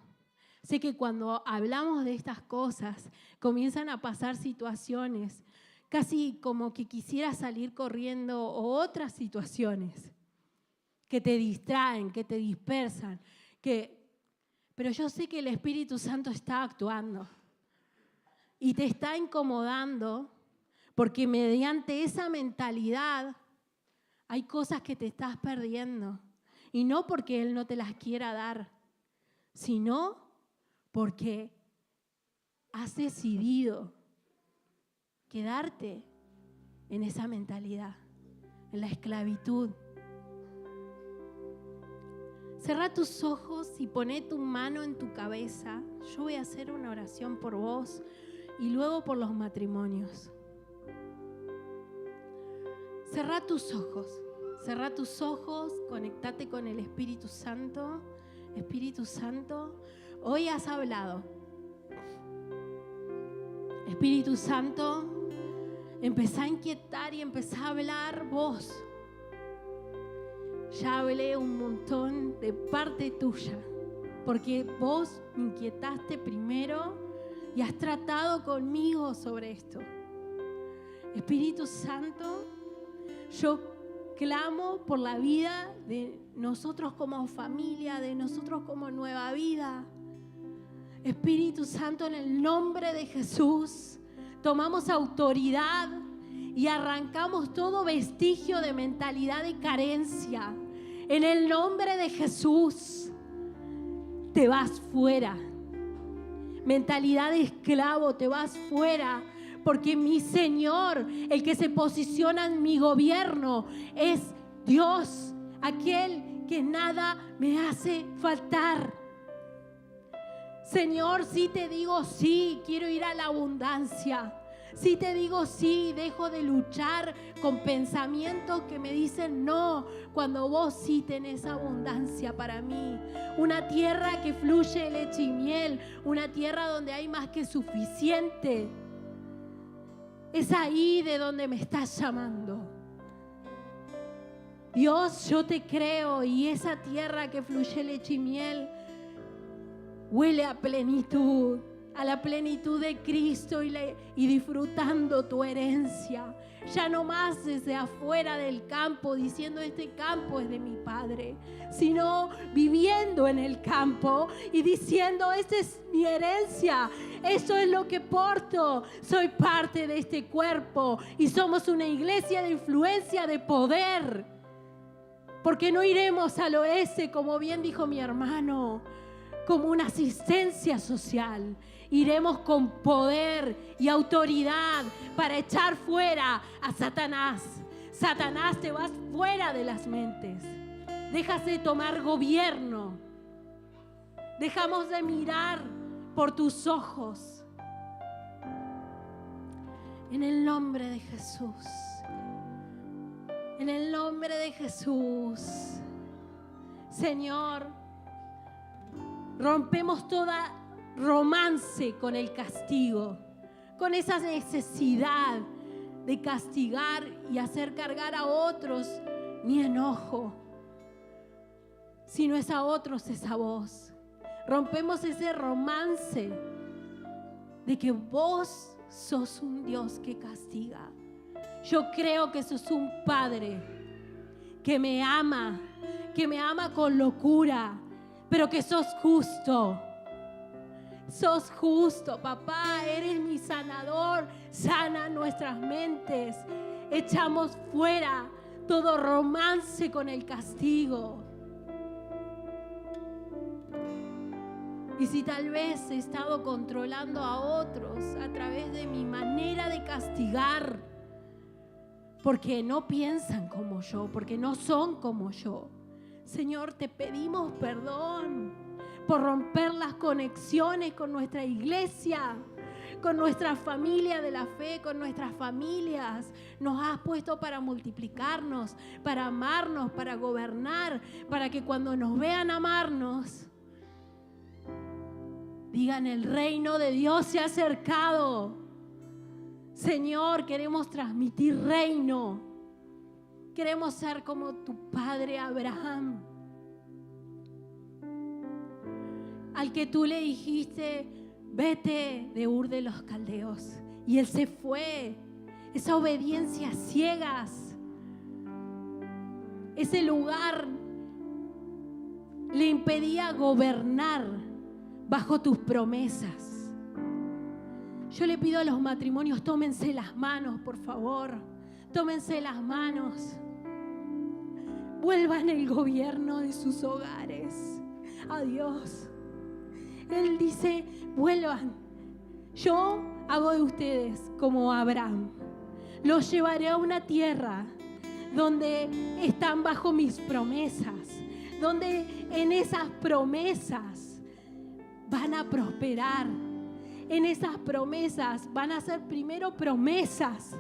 Sé que cuando hablamos de estas cosas, comienzan a pasar situaciones, casi como que quisieras salir corriendo, o otras situaciones que te distraen, que te dispersan. Pero yo sé que el Espíritu Santo está actuando. Y te está incomodando porque mediante esa mentalidad hay cosas que te estás perdiendo. Y no porque Él no te las quiera dar, sino porque has decidido quedarte en esa mentalidad, en la esclavitud. Cerrá tus ojos y poné tu mano en tu cabeza. Yo voy a hacer una oración por vos y luego por los matrimonios. Cerrá tus ojos, conectate con el Espíritu Santo. Espíritu Santo, hoy has hablado. Espíritu Santo, empezá a inquietar y empezá a hablar vos. Ya hablé un montón de parte tuya, porque vos me inquietaste primero y has tratado conmigo sobre esto. Espíritu Santo, yo clamo por la vida de nosotros como familia, de nosotros como nueva vida. Espíritu Santo, en el nombre de Jesús, tomamos autoridad y arrancamos todo vestigio de mentalidad de carencia. En el nombre de Jesús, te vas fuera. Mentalidad de esclavo, te vas fuera, porque mi Señor, el que se posiciona en mi gobierno, es Dios, aquel que nada me hace faltar. Señor, si te digo sí, quiero ir a la abundancia. Si te digo sí, dejo de luchar con pensamientos que me dicen no, cuando vos sí tenés abundancia para mí. Una tierra que fluye leche y miel, una tierra donde hay más que suficiente. Es ahí de donde me estás llamando. Dios, yo te creo, y esa tierra que fluye leche y miel huele a plenitud, a la plenitud de Cristo y disfrutando tu herencia. Ya no más desde afuera del campo diciendo este campo es de mi Padre, sino viviendo en el campo y diciendo esta es mi herencia, eso es lo que porto, soy parte de este cuerpo y somos una iglesia de influencia, de poder, porque no iremos al oeste, como bien dijo mi hermano, como una asistencia social. Iremos con poder y autoridad para echar fuera a Satanás. Satanás, te vas fuera de las mentes. Dejas de tomar gobierno. Dejamos de mirar por tus ojos. En el nombre de Jesús. En el nombre de Jesús. Señor, rompemos toda romance con el castigo, con esa necesidad de castigar y hacer cargar a otros mi enojo. Si no es a otros, es a vos. Rompemos ese romance de que vos sos un Dios que castiga. Yo creo que sos un Padre que me ama con locura, pero que sos justo. Sos justo, papá, eres mi sanador. Sana nuestras mentes. Echamos fuera todo romance con el castigo. Y si tal vez he estado controlando a otros a través de mi manera de castigar, porque no piensan como yo, porque no son como yo, Señor, te pedimos perdón por romper las conexiones con nuestra iglesia, con nuestra familia de la fe, con nuestras familias. Nos has puesto para multiplicarnos, para amarnos, para gobernar, para que cuando nos vean amarnos, digan: el reino de Dios se ha acercado. Señor, queremos transmitir reino. Queremos ser como tu padre Abraham, al que tú le dijiste: vete de Ur de los Caldeos. Y él se fue. Esa obediencia a ciegas, ese lugar le impedía gobernar bajo tus promesas. Yo le pido a los matrimonios: tómense las manos, por favor. Tómense las manos. Vuelvan el gobierno de sus hogares a Dios. Él dice: vuelvan. Yo hago de ustedes como Abraham. Los llevaré a una tierra donde están bajo mis promesas, donde en esas promesas van a prosperar. En esas promesas van a ser primero promesas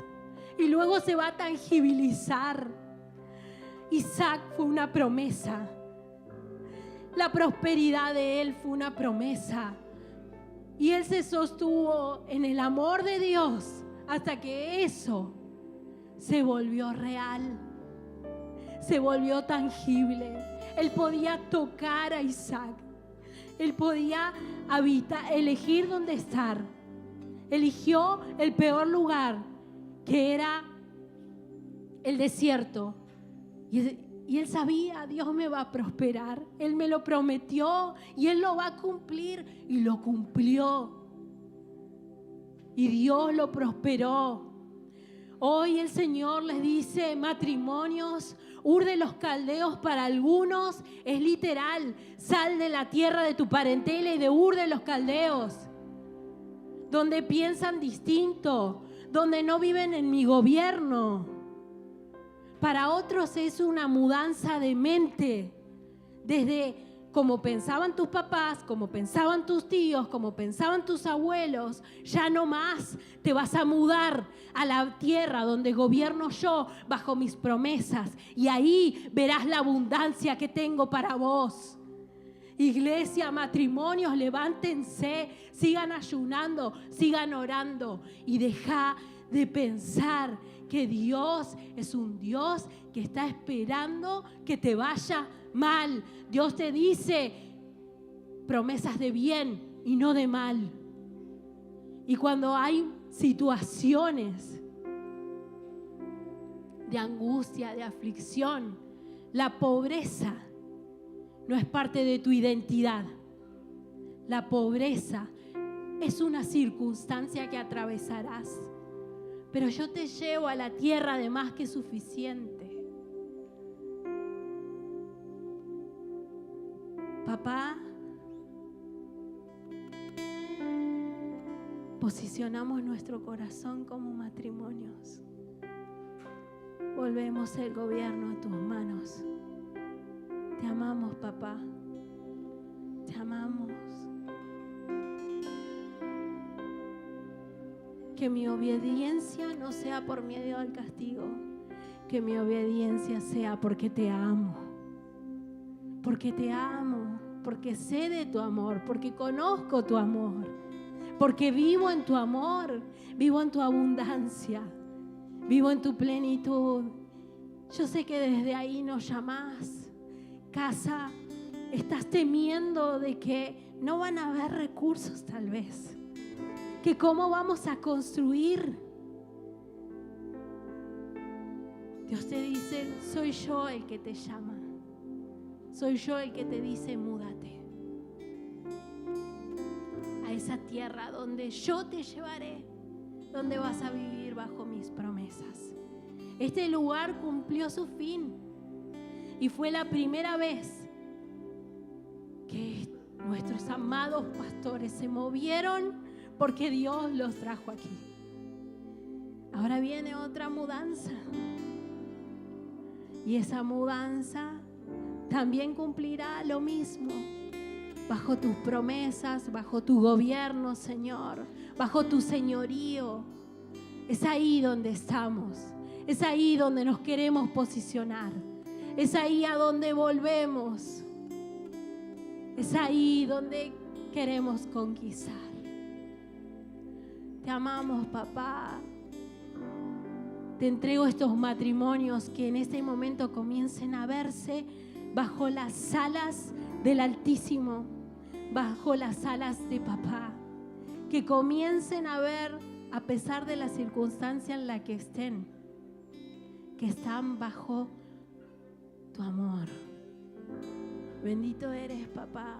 y luego se va a tangibilizar. Isaac fue una promesa. La prosperidad de él fue una promesa. Y él se sostuvo en el amor de Dios hasta que eso se volvió real, se volvió tangible. Él podía tocar a Isaac. Él podía elegir dónde estar. Eligió el peor lugar, que era el desierto. Y él sabía: Dios me va a prosperar. Él me lo prometió y Él lo va a cumplir. Y lo cumplió. Y Dios lo prosperó. Hoy el Señor les dice: matrimonios, Ur de los Caldeos para algunos es literal. Sal de la tierra de tu parentela y de Ur de los Caldeos, donde piensan distinto, donde no viven en mi gobierno. Para otros es una mudanza de mente, desde como pensaban tus papás, como pensaban tus tíos, como pensaban tus abuelos. Ya no más te vas a mudar a la tierra donde gobierno yo bajo mis promesas, y ahí verás la abundancia que tengo para vos. Iglesia, matrimonios, levántense, sigan ayunando, sigan orando y deja de pensar que Dios es un Dios que está esperando que te vaya mal. Dios te dice promesas de bien y no de mal. Y cuando hay situaciones de angustia, de aflicción, la pobreza no es parte de tu identidad. La pobreza es una circunstancia que atravesarás. Pero yo te llevo a la tierra de más que suficiente. Papá, posicionamos nuestro corazón como matrimonios. Volvemos el gobierno a tus manos. Te amamos, papá. Te amamos. Que mi obediencia no sea por miedo al castigo. Que mi obediencia sea porque te amo. Porque te amo. Porque sé de tu amor. Porque conozco tu amor. Porque vivo en tu amor. Vivo en tu abundancia. Vivo en tu plenitud. Yo sé que desde ahí nos llamás. Casa, estás temiendo de que no van a haber recursos tal vez, que cómo vamos a construir. Dios te dice, soy yo el que te llama, soy yo el que te dice, múdate a esa tierra donde yo te llevaré, donde vas a vivir bajo mis promesas. Este lugar cumplió su fin y fue la primera vez que nuestros amados pastores se movieron porque Dios los trajo aquí. Ahora viene otra mudanza y esa mudanza también cumplirá lo mismo bajo tus promesas, bajo tu gobierno, Señor, bajo tu señorío. Es ahí donde estamos, es ahí donde nos queremos posicionar, es ahí a donde volvemos, es ahí donde queremos conquistar. Te amamos, papá. Te entrego estos matrimonios que en este momento comiencen a verse bajo las alas del Altísimo, bajo las alas de papá. Que comiencen a ver, a pesar de la circunstancia en la que estén, que están bajo tu amor. Bendito eres, papá.